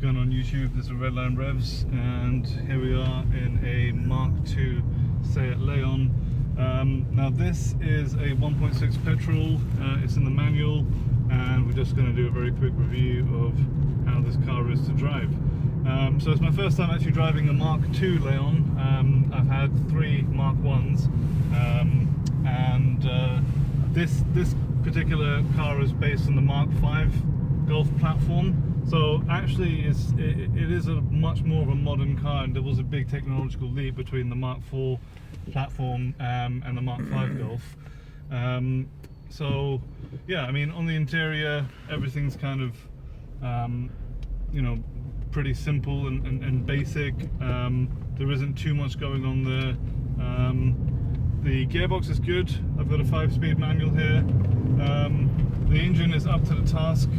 going on YouTube? This is Redline Revs, and here we are in a Mark II Seat Leon. Now this is a 1.6 petrol, it's in the manual, and we're just going to do a very quick review of how this car is to drive. So it's my first time actually driving a Mark II Leon. I've had 3 Mark Is, and this particular car is based on the Mark V Golf platform. So actually it is a much more of a modern car, and there was a big technological leap between the Mark IV platform and the Mark V Golf. So yeah, I mean, on the interior everything's kind of you know, pretty simple and basic. There isn't too much going on there. The gearbox is good. I've got a 5-speed manual here. The engine is up to the task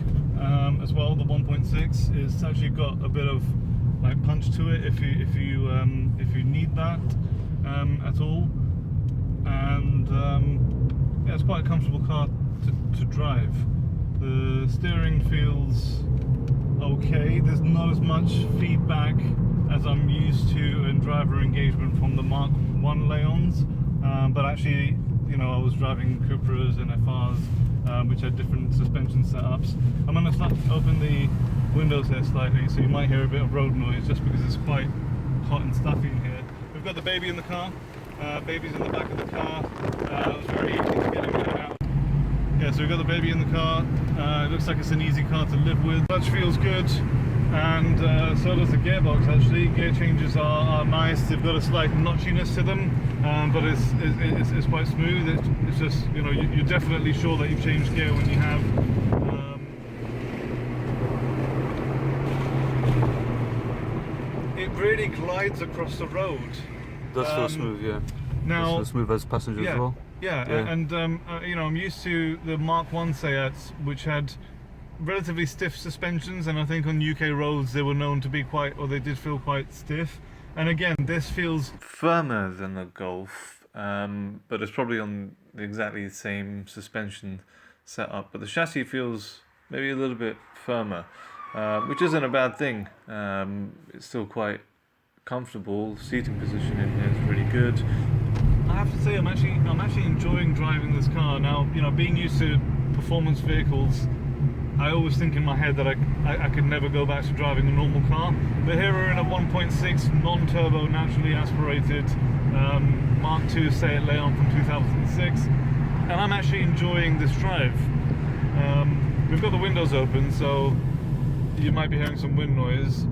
as well. The 1.6 is actually got a bit of like punch to it if you need that at all. And yeah, it's quite a comfortable car to drive. The steering feels okay. There's not as much feedback as I'm used to in driver engagement from the Mark I Leons, but actually, you know, I was driving Cupras and FRs which had different suspension setups. I'm going to open the windows here slightly, so you might hear a bit of road noise just because it's quite hot and stuffy in here. We've got the baby in the car. Baby's in the back of the car. It was very easy to get him in and out. Yeah, so we've got the baby in the car. It looks like it's an easy car to live with. Clutch feels good, and so does the gearbox actually. Gear changes are nice. They've got a slight notchiness to them, but it's quite smooth. It's just, you know, you're definitely sure that you've changed gear when you have. It really glides across the road. Does feel smooth, yeah. Now, does feel smooth as passengers as well. Yeah, and you know, I'm used to the Mark I Seats, which had relatively stiff suspensions, and I think on UK roads they were known to be quite, or they did feel quite stiff. And again, this feels firmer than the Golf, but it's probably on exactly the same suspension setup. But the chassis feels maybe a little bit firmer, which isn't a bad thing. It's still quite comfortable. Seating position in here is really good. I have to say, I'm actually enjoying driving this car now. You know, being used to performance vehicles, I always think in my head that I could never go back to driving a normal car. But here we're in a 1.6 non-turbo, naturally aspirated Mark II Seat Leon from 2006, and I'm actually enjoying this drive. We've got the windows open, so you might be hearing some wind noise.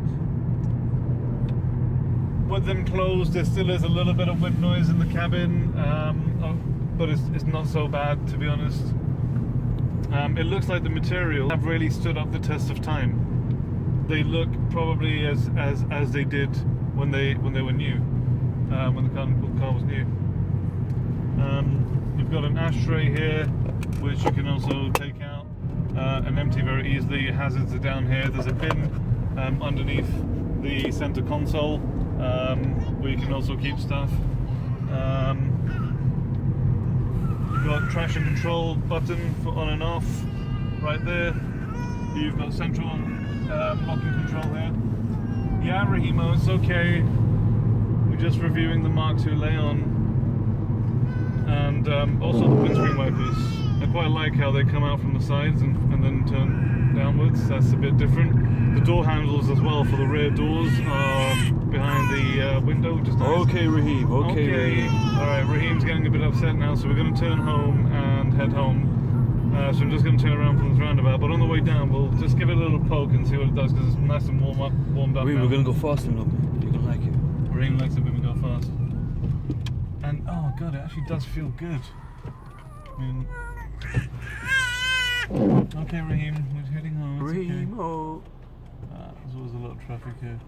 With them closed, there still is a little bit of wind noise in the cabin, but it's not so bad, to be honest. It looks like the material have really stood up the test of time. They look probably as they did when they were new, when the car was new. You've got an ashtray here, which you can also take out and empty very easily. Your hazards are down here. There's a bin underneath the center console, where you can also keep stuff. You've got traction control button for on and off right there. You've got central locking control here. Yeah, Rahimo, it's okay. We're just reviewing the Mark II Leon, and also the windscreen wipers. I quite like how they come out from the sides and then turn downwards. That's a bit different. The door handles as well for the rear doors are behind the window, which is nice. Okay, Raheem. Okay, Raheem. Alright, Raheem's getting a bit upset now, so we're going to turn home and head home. So I'm just going to turn around from this roundabout, but on the way down we'll just give it a little poke and see what it does, because it's nice and warmed up. Raheem, we're going to go fast and you're going to like it. Raheem likes it when we go fast. And oh god, it actually does feel good. I mean, okay, Raheem, we're heading home. Raheem, okay. oh. There's always a lot of traffic here.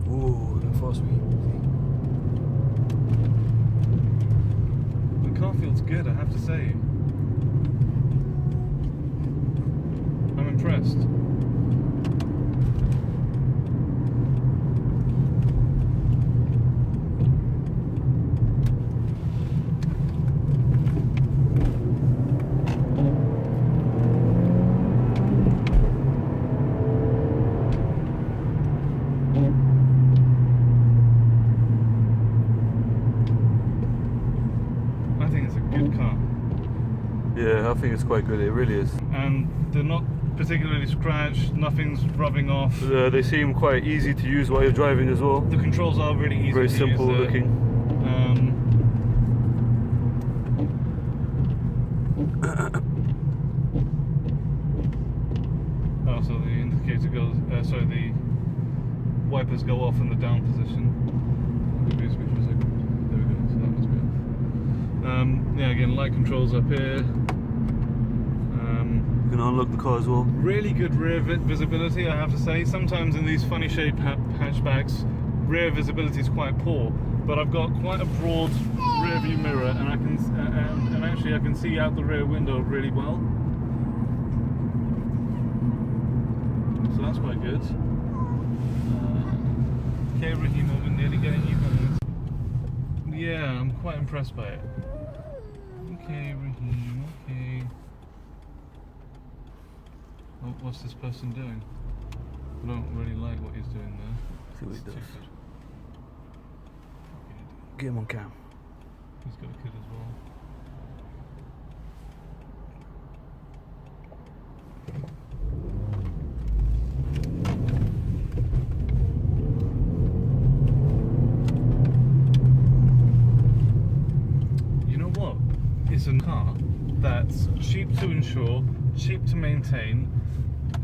Ooh, look fast, Raheem. The car feels good, I have to say. I'm impressed. Yeah, I think it's quite good. It really is. And they're not particularly scratched. Nothing's rubbing off. They seem quite easy to use while you're driving as well. The controls are really easy. Very to simple use. looking. Oh, so the indicator goes. Sorry, the wipers go off in the down position. Confuse me for a second. There we go. So that must be off. Yeah, again, light controls up here. You can unlock the car as well. Really good rear visibility, I have to say. Sometimes in these funny shaped hatchbacks, rear visibility is quite poor. But I've got quite a broad rear view mirror, and I can and actually I can see out the rear window really well. So that's quite good. Okay, Ricky, we're nearly getting you guys. Yeah, I'm quite impressed by it. Okay, Ricky, okay. Oh, what's this person doing? I don't really like what he's doing there. See what he does. Stupid. Get him on cam. He's got a kid as well. You know what? It's a car that's cheap to insure, cheap to maintain,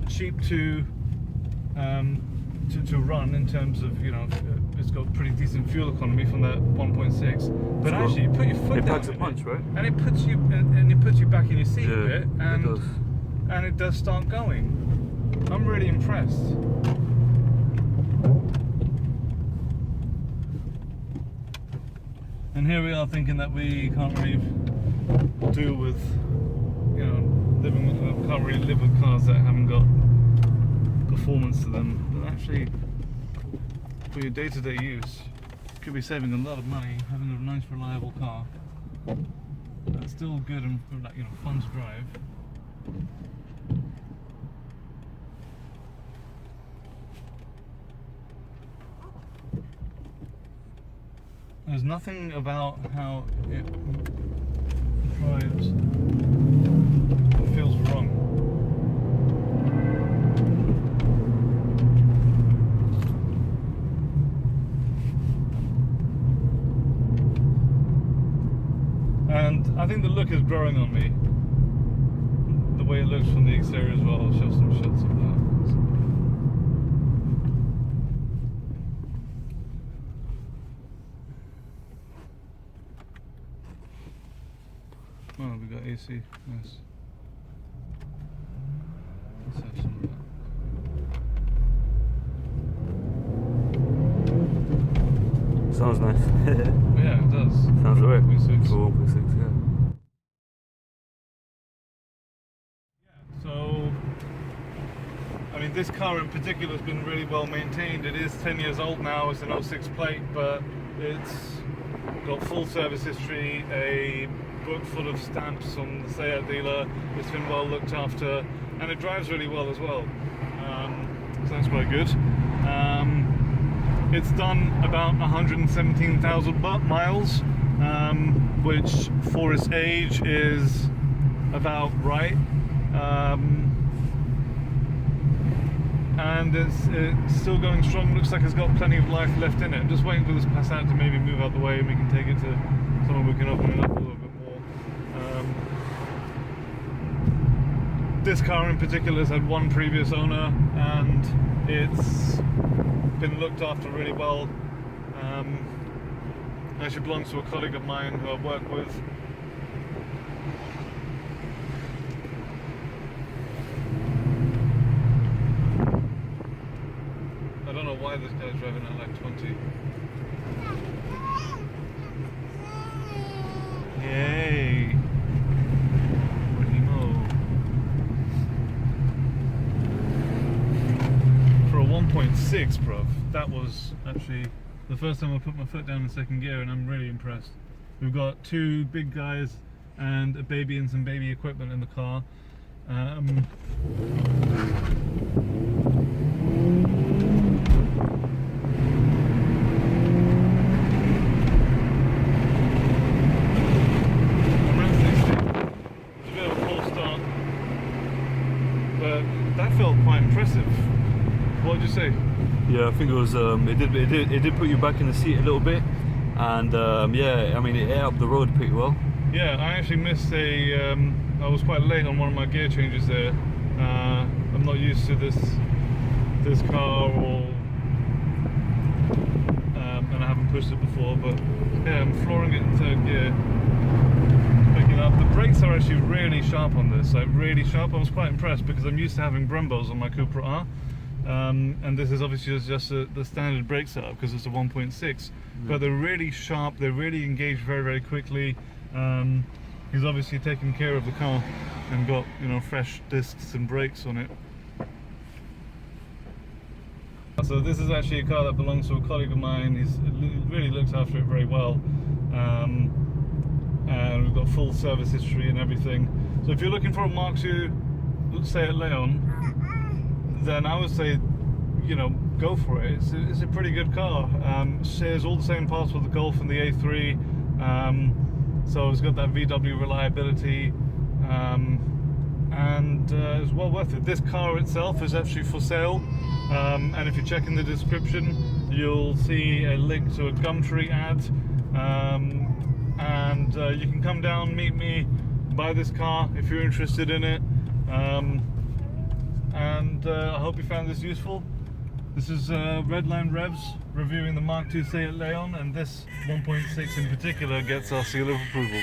cheap to run in terms of, you know, it's got pretty decent fuel economy from that 1.6. But actually, you put your foot It down packs a punch, right? and it puts you back in your seat a bit, and it does. and it does start going. I'm really impressed. And here we are thinking that we can't really deal with, you know, can't really live with cars that haven't got performance to them. But actually, for your day-to-day use, you could be saving a lot of money having a nice, reliable car that's still good and, like, you know, fun to drive. There's nothing about how it drives that feels wrong. And I think the look is growing on me. The way it looks from the exterior as well. I'll show some shots of that. Oh, we got AC. Nice. Let's have some of that. Sounds nice. Yeah, it does. Sounds alright. 1.6. For 1.6, yeah. So, I mean, this car in particular has been really well maintained. It is 10 years old now. It's an 06 plate, but it's got full service history, a book full of stamps from the Seat dealer. It's been well looked after, and it drives really well as well. So that's quite good. It's done about 117,000 miles, which for its age is about right. And it's still going strong. Looks like it's got plenty of life left in it. I'm just waiting for this Passat to maybe move out the way and we can take it to somewhere we can open it up a little bit more. This car in particular has had one previous owner, and it's been looked after really well. Actually belongs to a colleague of mine who I work with. I don't know why this guy's driving at like 20. Yay! For a 1.6, bruv, that was actually the first time I put my foot down in second gear, and I'm really impressed. We've got two big guys and a baby and some baby equipment in the car. It's a bit of a pull that felt quite impressive. What did you say? Yeah, I think it was. It did put you back in the seat a little bit, and yeah, I mean it ate up the road pretty well. Yeah, I actually missed a. I was quite late on one of my gear changes there. I'm not used to this car, or and I haven't pushed it before. But yeah, I'm flooring it in third gear, picking up. The brakes are actually really sharp on this. Like really sharp. I was quite impressed because I'm used to having Brembos on my Cupra R. And this is obviously just the standard brake setup because it's a 1.6, but they're really sharp, they really engage very quickly. He's obviously taken care of the car and got, you know, fresh discs and brakes on it. So this is actually a car that belongs to a colleague of mine. He's really looks after it very well, and we've got full service history and everything. So if you're looking for a Mark II, let's say at Leon, then I would say, you know, go for it. It's a pretty good car. Shares all the same parts with the Golf and the A3, so it's got that VW reliability, and it's well worth it. This car itself is actually for sale, and if you check in the description, you'll see a link to a Gumtree ad, and you can come down, meet me, buy this car if you're interested in it. And I hope you found this useful. This is Redline Revs reviewing the Mark II Seat Leon, and this 1.6 in particular gets our seal of approval.